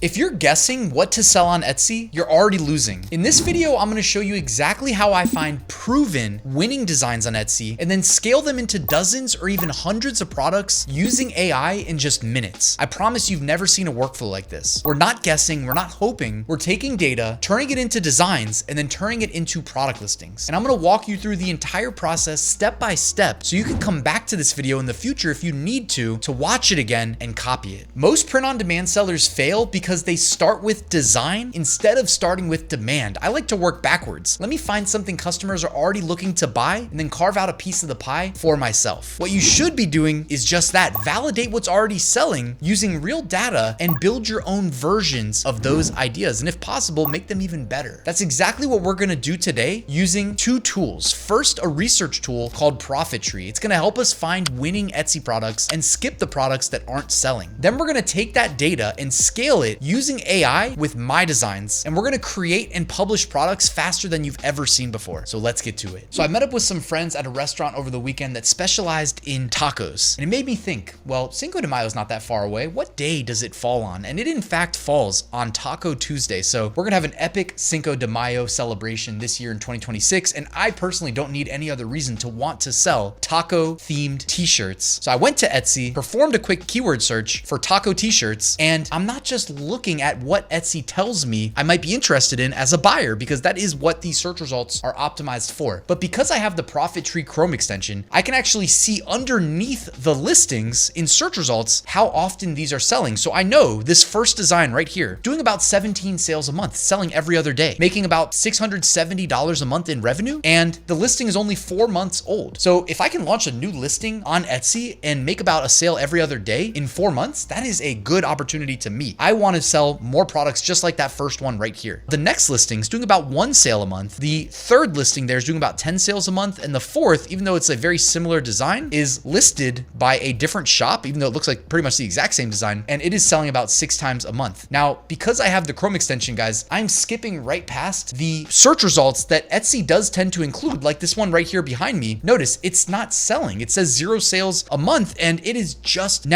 If you're guessing what to sell on Etsy, you're already losing. In this video, I'm gonna show you exactly how I find proven winning designs on Etsy and then scale them into dozens or even hundreds of products using AI in just minutes. I promise you've never seen a workflow like this. We're not guessing, we're not hoping, we're taking data, turning it into designs, and then turning it into product listings. And I'm gonna walk you through the entire process step by step so you can come back to this video in the future if you need to watch it again and copy it. Most print-on-demand sellers fail because they start with design instead of starting with demand. I like to work backwards. Let me find something customers are already looking to buy and then carve out a piece of the pie for myself. What you should be doing is just that. Validate what's already selling using real data and build your own versions of those ideas. And if possible, make them even better. That's exactly what we're gonna do today using two tools. First, a research tool called ProfitTree. It's gonna help us find winning Etsy products and skip the products that aren't selling. Then we're gonna take that data and scale it using AI with my designs, and we're gonna create and publish products faster than you've ever seen before. So let's get to it. So I met up with some friends at a restaurant over the weekend that specialized in tacos, and it made me think, well, Cinco de Mayo is not that far away. What day does it fall on? And it in fact falls on Taco Tuesday. So we're gonna have an epic Cinco de Mayo celebration this year in 2026, and I personally don't need any other reason to want to sell taco themed t-shirts. So I went to Etsy, performed a quick keyword search for taco t-shirts, and I'm not just looking at what Etsy tells me I might be interested in as a buyer, because that is what these search results are optimized for. But because I have the ProfitTree Chrome extension, I can actually see underneath the listings in search results how often these are selling. So I know this first design right here, doing about 17 sales a month, selling every other day, making about $670 a month in revenue, and the listing is only 4 months old. So if I can launch a new listing on Etsy and make about a sale every other day in 4 months, that is a good opportunity to me. I want to sell more products just like that first one right here. The next listing is doing about 1 sale a month. The third listing there is doing about 10 sales a month. And the fourth, even though it's a very similar design, is listed by a different shop, even though it looks like pretty much the exact same design, and it is selling about 6 times a month. Now, because I have the Chrome extension, guys, I'm skipping right past the search results that Etsy does tend to include, like this one right here behind me. Notice it's not selling. It says 0 sales a month, and it is just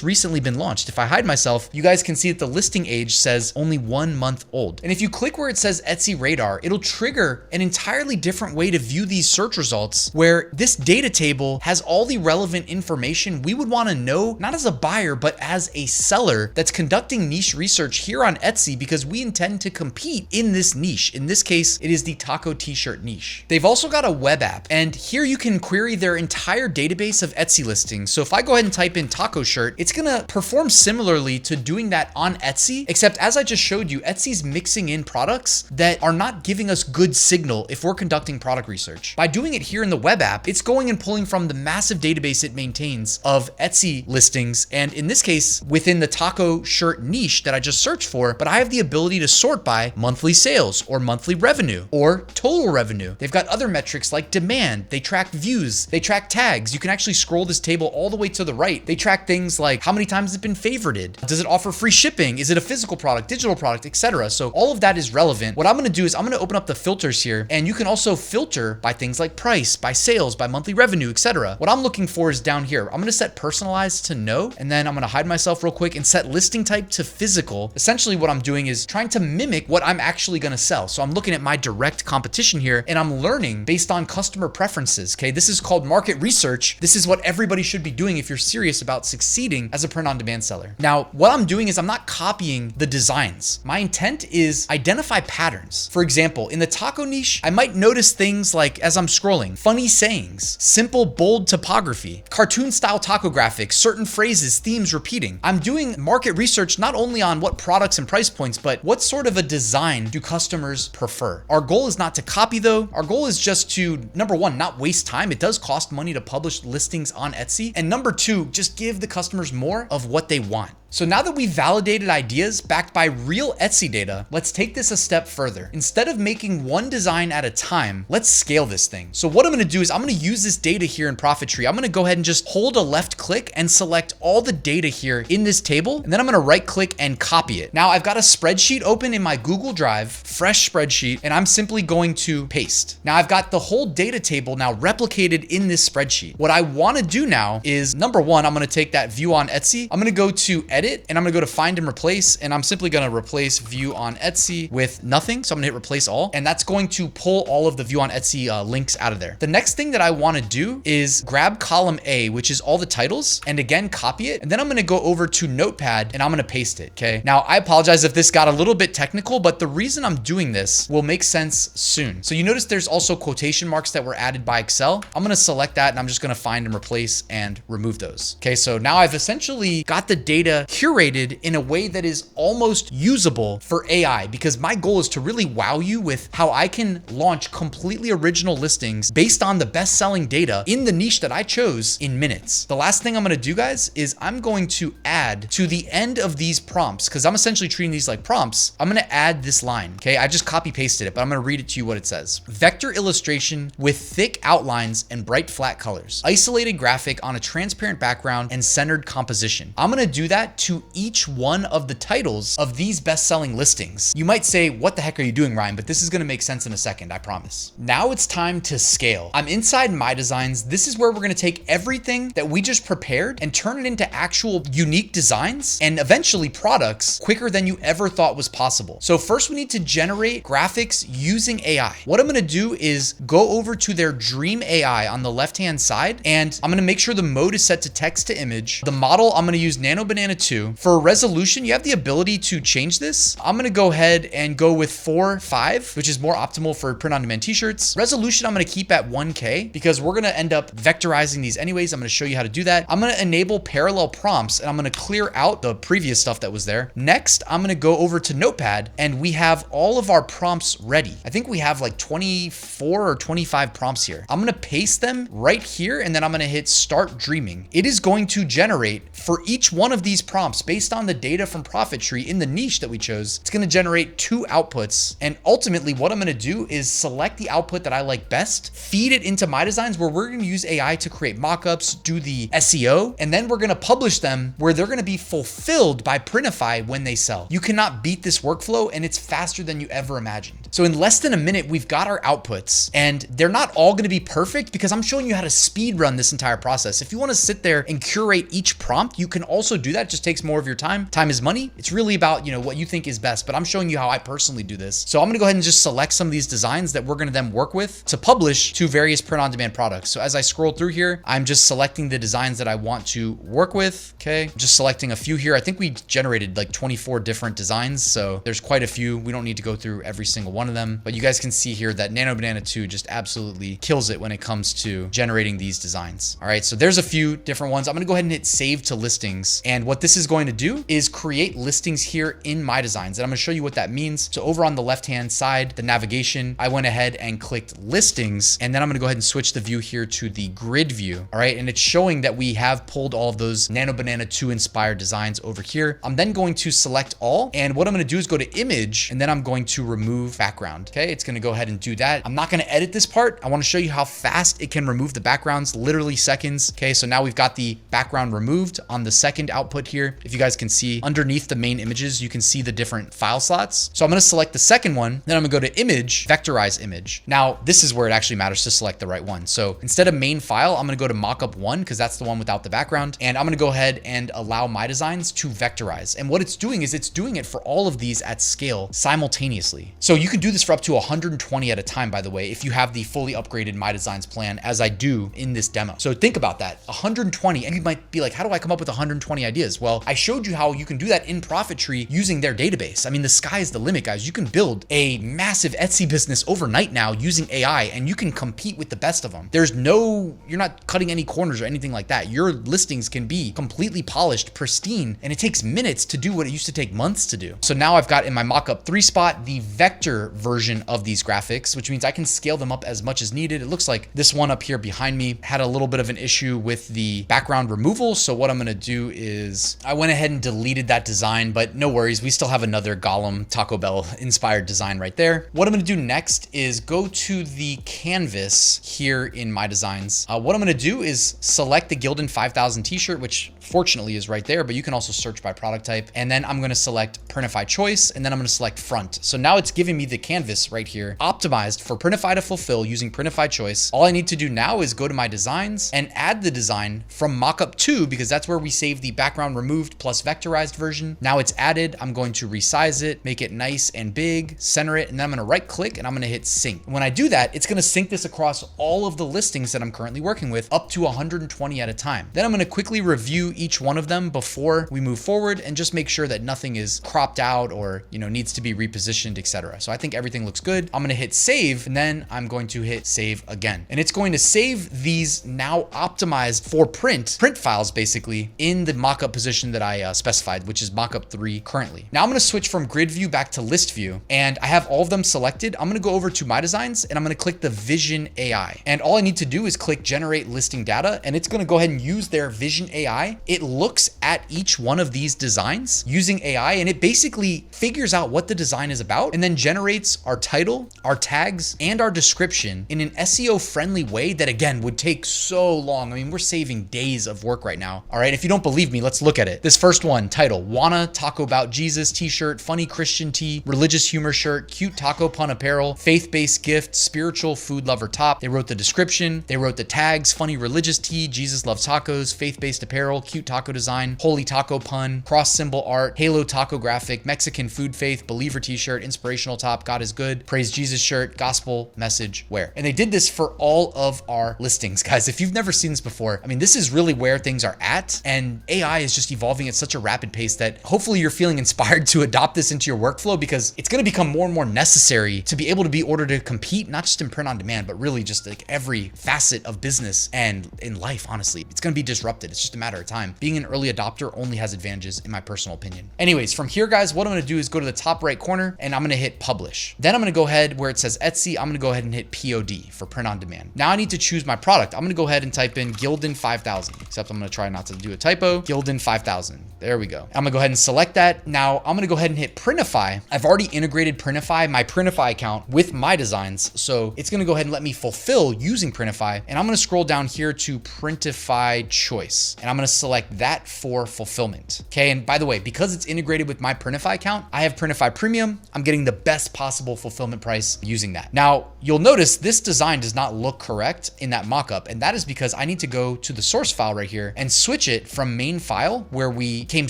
recently been launched. If I hide myself, you guys can see that the listing age says only 1 month old. And if you click where it says Etsy Radar, it'll trigger an entirely different way to view these search results, where this data table has all the relevant information we would want to know, not as a buyer, but as a seller that's conducting niche research here on Etsy, because we intend to compete in this niche. In this case, it is the taco t-shirt niche. They've also got a web app, and here you can query their entire database of Etsy listings. So if I go ahead and type in taco shirt, it's gonna perform similarly to doing that on Etsy, except as I just showed you, Etsy's mixing in products that are not giving us good signal if we're conducting product research. By doing it here in the web app, it's going and pulling from the massive database it maintains of Etsy listings, and in this case, within the taco shirt niche that I just searched for, but I have the ability to sort by monthly sales or monthly revenue or total revenue. They've got other metrics like demand, they track views, they track tags. You can actually scroll this table all the way to the right. They track things like how many times it's been favorited, does it offer free shipping, is it a physical product, digital product, etc. So all of that is relevant. What I'm gonna do is I'm gonna open up the filters here, and you can also filter by things like price, by sales, by monthly revenue, etc. What I'm looking for is down here. I'm gonna set personalized to no, and then I'm gonna hide myself real quick and set listing type to physical. Essentially what I'm doing is trying to mimic what I'm actually gonna sell. So I'm looking at my direct competition here, and I'm learning based on customer preferences, okay? This is called market research. This is what everybody should be doing if you're serious about succeeding as a print-on-demand seller. Now, what I'm doing is I'm not copying the designs. My intent is identify patterns. For example, in the taco niche, I might notice things like, as I'm scrolling, funny sayings, simple, bold typography, cartoon style taco graphics, certain phrases, themes repeating. I'm doing market research not only on what products and price points, but what sort of a design do customers prefer? Our goal is not to copy though. Our goal is just to, number one, not waste time. It does cost money to publish listings on Etsy. And number two, just give the customers more of what they want. So now that we've validated ideas backed by real Etsy data, let's take this a step further. Instead of making one design at a time, let's scale this thing. So what I'm gonna do is I'm gonna use this data here in ProfitTree. I'm gonna go ahead and just hold a left click and select all the data here in this table, and then I'm gonna right click and copy it. Now I've got a spreadsheet open in my Google Drive, fresh spreadsheet, and I'm simply going to paste. Now I've got the whole data table now replicated in this spreadsheet. What I wanna do now is, number one, I'm gonna take that view on Etsy. I'm gonna go to edit, and I'm gonna go to find and replace, and I'm simply gonna replace view on Etsy with nothing. So I'm gonna hit replace all, and that's going to pull all of the view on Etsy links out of there. The next thing that I wanna do is grab column A, which is all the titles, and again, copy it. And then I'm gonna go over to Notepad and I'm gonna paste it, okay? Now, I apologize if this got a little bit technical, but the reason I'm doing this will make sense soon. So you notice there's also quotation marks that were added by Excel. I'm gonna select that and I'm just gonna find and replace and remove those. Okay, so now I've essentially got the data curated in a way that is almost usable for AI, because my goal is to really wow you with how I can launch completely original listings based on the best-selling data in the niche that I chose in minutes. The last thing I'm gonna do, guys, is I'm going to add to the end of these prompts, because I'm essentially treating these like prompts. I'm gonna add this line, okay? I just copy pasted it, but I'm gonna read it to you what it says. Vector illustration with thick outlines and bright flat colors. Isolated graphic on a transparent background and centered composition. I'm gonna do that to each one of the titles of these best-selling listings. You might say, what the heck are you doing, Ryan? But this is gonna make sense in a second, I promise. Now it's time to scale. I'm inside My Designs. This is where we're gonna take everything that we just prepared and turn it into actual unique designs and eventually products quicker than you ever thought was possible. So first we need to generate graphics using AI. What I'm gonna do is go over to their Dream AI on the left-hand side, and I'm gonna make sure the mode is set to text to image. The model, I'm gonna use Nano Banana 2. For resolution, you have the ability to change this. I'm gonna go ahead and go with 4:5, which is more optimal for print-on-demand t-shirts. Resolution, I'm gonna keep at 1K because we're gonna end up vectorizing these anyways. I'm gonna show you how to do that. I'm gonna enable parallel prompts, and I'm gonna clear out the previous stuff that was there. Next, I'm gonna go over to Notepad, and we have all of our prompts ready. I think we have like 24 or 25 prompts here. I'm gonna paste them right here, and then I'm gonna hit start dreaming. It is going to generate for each one of these prompts based on the data from ProfitTree in the niche that we chose. It's gonna generate 2 outputs, and ultimately what I'm gonna do is select the output that I like best, feed it into My Designs, where we're gonna use AI to create mockups, do the SEO, and then we're gonna publish them where they're gonna be fulfilled by Printify when they sell. You cannot beat this workflow, and it's faster than you ever imagined. So in less than a minute, we've got our outputs, and they're not all gonna be perfect because I'm showing you how to speed run this entire process. If you wanna sit there and curate each prompt, you can also do that. It just takes more of your time. Time is money. It's really about, you know, what you think is best, but I'm showing you how I personally do this. So I'm gonna go ahead and just select some of these designs that we're gonna then work with to publish to various print-on-demand products. So as I scroll through here, I'm just selecting the designs that I want to work with, okay? Just selecting a few here. I think we generated like 24 different designs, so there's quite a few. We don't need to go through every single one of them, but you guys can see here that Nano Banana 2 just absolutely kills it when it comes to generating these designs. All right, so there's a few different ones. I'm gonna go ahead and hit save to listings, and what this is going to do is create listings here in My Designs, and I'm gonna show you what that means. So over on the left-hand side, the navigation, I went ahead and clicked listings, and then I'm gonna go ahead and switch the view here to the grid view. All right, and it's showing that we have pulled all of those Nano Banana 2 inspired designs over here. I'm then going to select all, and what I'm gonna do is go to image, and then I'm going to remove background. Okay, it's gonna go ahead and do that. I'm not gonna edit this part. I wanna show you how fast it can remove the backgrounds, literally seconds. Okay, so now we've got the background removed on the second output here. If you guys can see underneath the main images, you can see the different file slots. So I'm gonna select the second one, then I'm gonna go to image, vectorize image. Now, this is where it actually matters to select the right one. So instead of main file, I'm gonna go to mockup 1 because that's the one without the background. And I'm gonna go ahead and allow My Designs to vectorize. And what it's doing is it's doing it for all of these at scale simultaneously. So you can do this for up to 120 at a time, by the way, if you have the fully upgraded My Designs plan, as I do in this demo. So think about that, 120, and you might be like, how do I come up with 120 ideas? Well, I showed you how you can do that in ProfitTree using their database. I mean, the sky is the limit, guys. You can build a massive Etsy business overnight now using AI, and you can compete with the best of them. You're not cutting any corners or anything like that. Your listings can be completely polished, pristine, and it takes minutes to do what it used to take months to do. So now I've got in my mockup 3 spot the vector version of these graphics, which means I can scale them up as much as needed. It looks like this one up here behind me had a little bit of an issue with the background removal. So what I'm gonna do is I went ahead and deleted that design, but no worries. We still have another Gollum Taco Bell inspired design right there. What I'm gonna do next is go to the canvas here in My Designs. What I'm gonna do is select the Gildan 5000 t-shirt, which fortunately is right there, but you can also search by product type. And then I'm gonna select Printify choice, and then I'm gonna select front. So now it's giving me the canvas right here, optimized for Printify to fulfill using Printify choice. All I need to do now is go to My Designs and add the design from mockup 2, because that's where we save the background removed plus vectorized version. Now it's added. I'm going to resize it, make it nice and big, center it, and then I'm going to right click and I'm going to hit sync. When I do that, it's going to sync this across all of the listings that I'm currently working with, up to 120 at a time. Then I'm going to quickly review each one of them before we move forward and just make sure that nothing is cropped out or, needs to be repositioned, etc. So I think everything looks good. I'm going to hit save, and then I'm going to hit save again. And it's going to save these now optimized for print files basically in the mockup position that I specified, which is mockup 3 currently. Now I'm going to switch from grid view back to list view, and I have all of them selected. I'm going to go over to my designs and I'm going to click the Vision AI. And all I need to do is click generate listing data, and it's going to go ahead and use their Vision AI. It looks at each one of these designs using AI, and it basically figures out what the design is about and then generates our title, our tags, and our description in an SEO friendly way that again would take so long. I mean, we're saving days of work right now. All right, if you don't believe me, let's look at it. This first one, title, wanna talk about Jesus t-shirt, funny Christian tee, religious humor shirt, cute taco pun apparel, faith-based gift, spiritual food lover top. They wrote the description, they wrote the tags, funny religious tee, Jesus loves tacos, faith-based apparel, cute taco design, holy taco pun, cross symbol art, halo taco graphic, Mexican food faith, believer t-shirt, inspirational top, God is good, praise Jesus shirt, gospel message wear. And they did this for all of our listings, guys. If you've never seen this before, I mean, this is really where things are at, and AI is just evolving at such a rapid pace that hopefully you're feeling inspired to adopt this into your workflow, because it's going to become more and more necessary to be able to be ordered to compete, not just in print on demand, but really just like every facet of business and in life. Honestly, it's going to be disrupted. It's just a matter of time. Being an early adopter only has advantages in my personal opinion. Anyways, from here, guys, what I'm going to do is go to the top right corner and I'm going to hit publish. Then I'm going to go ahead where it says Etsy. I'm going to go ahead and hit POD for print on demand. Now I need to choose my product. I'm going to go ahead and type in Gildan 5000, except I'm going to try not to do a typo. Gildan 5000. There we go. I'm gonna go ahead and select that. Now I'm gonna go ahead and hit Printify. I've already integrated Printify, my Printify account, with my designs. So it's gonna go ahead and let me fulfill using Printify. And I'm gonna scroll down here to Printify choice. And I'm gonna select that for fulfillment. Okay, and by the way, because it's integrated with my Printify account, I have Printify Premium. I'm getting the best possible fulfillment price using that. Now, you'll notice this design does not look correct in that mockup. And that is because I need to go to the source file right here and switch it from main file where we came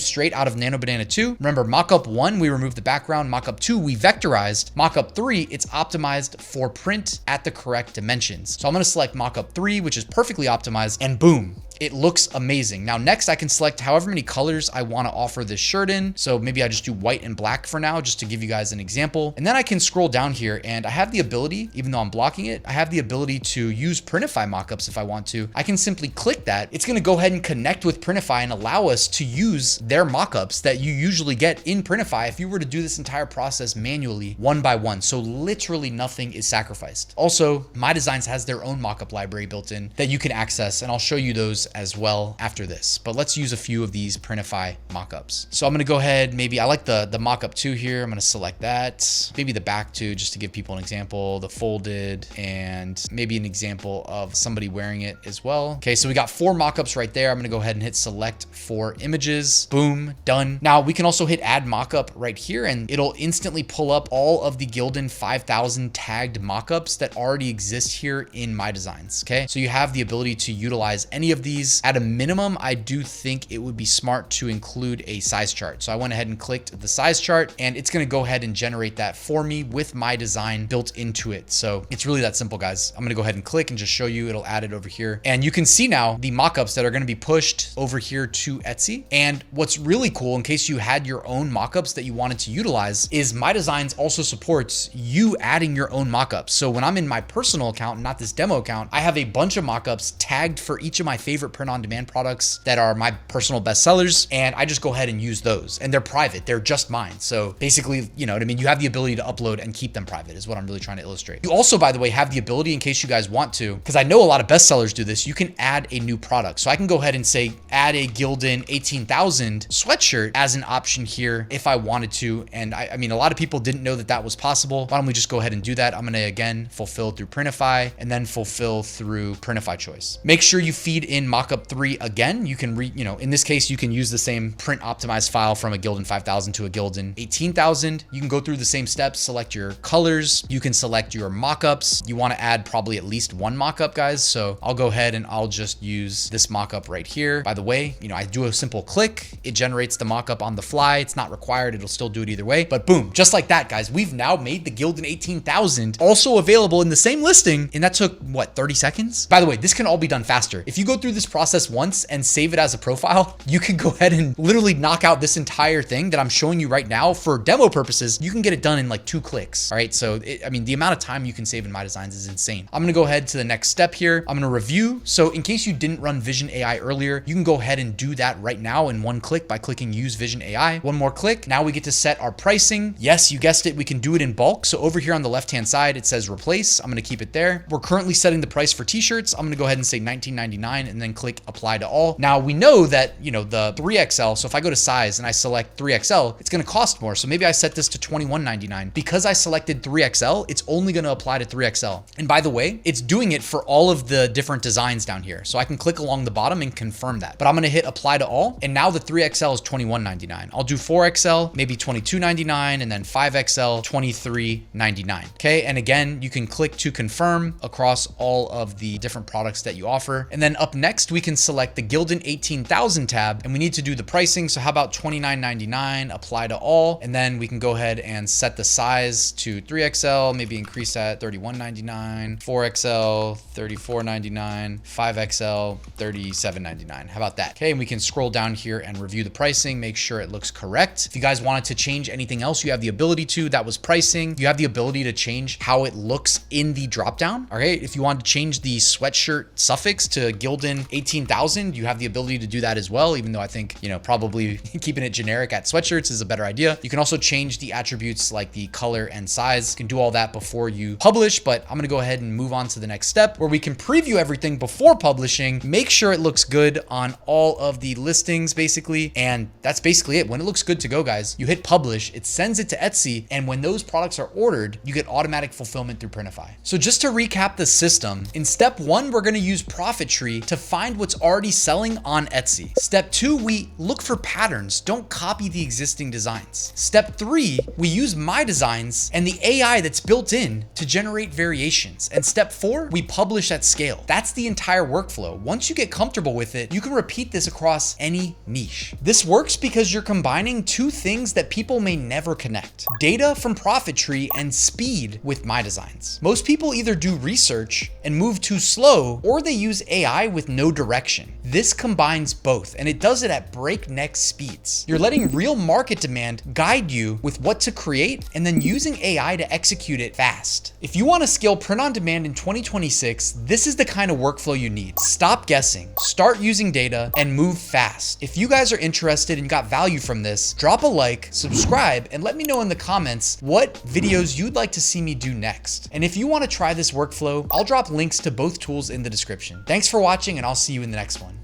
straight out of Nano Banana 2. Remember, mockup 1, we removed the background. Mockup 2, we vectorized. Mockup 3, it's optimized for print at the correct dimensions. So I'm gonna select mockup 3, which is perfectly optimized, and boom, it looks amazing. Now, next I can select however many colors I want to offer this shirt in. So maybe I just do white and black for now, just to give you guys an example. And then I can scroll down here and I have the ability, even though I'm blocking it, I have the ability to use Printify mockups if I want to. I can simply click that. It's going to go ahead and connect with Printify and allow us to use their mockups that you usually get in Printify if you were to do this entire process manually, one by one. So literally nothing is sacrificed. Also, My Designs has their own mockup library built in that you can access, and I'll show you those as well after this. But let's use a few of these Printify mockups. So I'm going to go ahead, maybe I like the mockup 2 here. I'm going to select that. Maybe the back 2, just to give people an example, the folded, and maybe an example of somebody wearing it as well. Okay, so we got 4 mockups right there. I'm going to go ahead and hit select for images. Boom, done. Now we can also hit add mockup right here, and it'll instantly pull up all of the Gildan 5000 tagged mockups that already exist here in My Designs. Okay, so you have the ability to utilize any of these. At a minimum, I do think it would be smart to include a size chart. So I went ahead and clicked the size chart, and it's going to go ahead and generate that for me with my design built into it. So it's really that simple, guys. I'm going to go ahead and click and just show you. It'll add it over here. And you can see now the mockups that are going to be pushed over here to Etsy. And what's really cool, in case you had your own mockups that you wanted to utilize, is My Designs also supports you adding your own mockups. So when I'm in my personal account, not this demo account, I have a bunch of mockups tagged for each of my favorite print-on-demand products that are my personal best sellers, and I just go ahead and use those. And they're private. They're just mine. So basically, you know what I mean? You have the ability to upload and keep them private is what I'm really trying to illustrate. You also, by the way, have the ability, in case you guys want to, because I know a lot of best sellers do this, you can add a new product. So I can go ahead and say, add a Gildan 18,000 sweatshirt as an option here if I wanted to. And I mean, a lot of people didn't know that that was possible. Why don't we just go ahead and do that? I'm going to, again, fulfill through Printify and then fulfill through Printify choice. Make sure you feed in mockup 3 again, you can in this case, you can use the same print optimized file from a Gildan 5000 to a Gildan 18,000. You can go through the same steps, select your colors. You can select your mockups. You want to add probably at least one mockup, guys. So I'll go ahead and I'll just use this mockup right here. By the way, I do a simple click. It generates the mockup on the fly. It's not required. It'll still do it either way, but boom, just like that, guys, we've now made the Gildan 18,000 also available in the same listing. And that took what, 30 seconds? By the way, this can all be done faster. If you go through this process once and save it as a profile, you can go ahead and literally knock out this entire thing that I'm showing you right now. For demo purposes, you can get it done in like 2 clicks. All right. So the amount of time you can save in My Designs is insane. I'm going to go ahead to the next step here. I'm going to review. So in case you didn't run Vision AI earlier, you can go ahead and do that right now in 1 click by clicking use Vision AI. 1 more click. Now we get to set our pricing. Yes, you guessed it. We can do it in bulk. So over here on the left-hand side, it says replace. I'm going to keep it there. We're currently setting the price for t-shirts. I'm going to go ahead and say $19.99 and then click apply to all. Now we know that, the 3XL. So if I go to size and I select 3XL, it's going to cost more. So maybe I set this to $21.99. Because I selected 3XL, it's only going to apply to 3XL. And by the way, it's doing it for all of the different designs down here. So I can click along the bottom and confirm that. But I'm going to hit apply to all. And now the 3XL is $21.99. I'll do 4XL, maybe $22.99, and then 5XL, $23.99. Okay. And again, you can click to confirm across all of the different products that you offer. And then up next, we can select the Gildan 18,000 tab, and we need to do the pricing. So how about $29.99, apply to all. And then we can go ahead and set the size to 3XL, maybe increase that $31.99, 4XL, $34.99, 5XL, $37.99. How about that? Okay. And we can scroll down here and review the pricing, make sure it looks correct. If you guys wanted to change anything else, you have the ability to. That was pricing. You have the ability to change how it looks in the dropdown. All right. If you want to change the sweatshirt suffix to Gildan 18,000, you have the ability to do that as well. Even though I think, probably keeping it generic at sweatshirts is a better idea. You can also change the attributes like the color and size. You can do all that before you publish, but I'm going to go ahead and move on to the next step where we can preview everything before publishing, make sure it looks good on all of the listings basically. And that's basically it. When it looks good to go, guys, you hit publish, it sends it to Etsy. And when those products are ordered, you get automatic fulfillment through Printify. So just to recap the system, in step 1, we're going to use ProfitTree to find what's already selling on Etsy. Step 2, we look for patterns. Don't copy the existing designs. Step 3, we use My Designs and the AI that's built in to generate variations. And step 4, we publish at scale. That's the entire workflow. Once you get comfortable with it, you can repeat this across any niche. This works because you're combining 2 things that people may never connect: data from ProfitTree and speed with My Designs. Most people either do research and move too slow, or they use AI with no direction. This combines both, and it does it at breakneck speeds. You're letting real market demand guide you with what to create and then using AI to execute it fast. If you want to scale print on demand in 2026, this is the kind of workflow you need. Stop guessing, start using data, and move fast. If you guys are interested and got value from this, drop a like, subscribe, and let me know in the comments what videos you'd like to see me do next. And if you want to try this workflow, I'll drop links to both tools in the description. Thanks for watching, and I'll see you in the next one.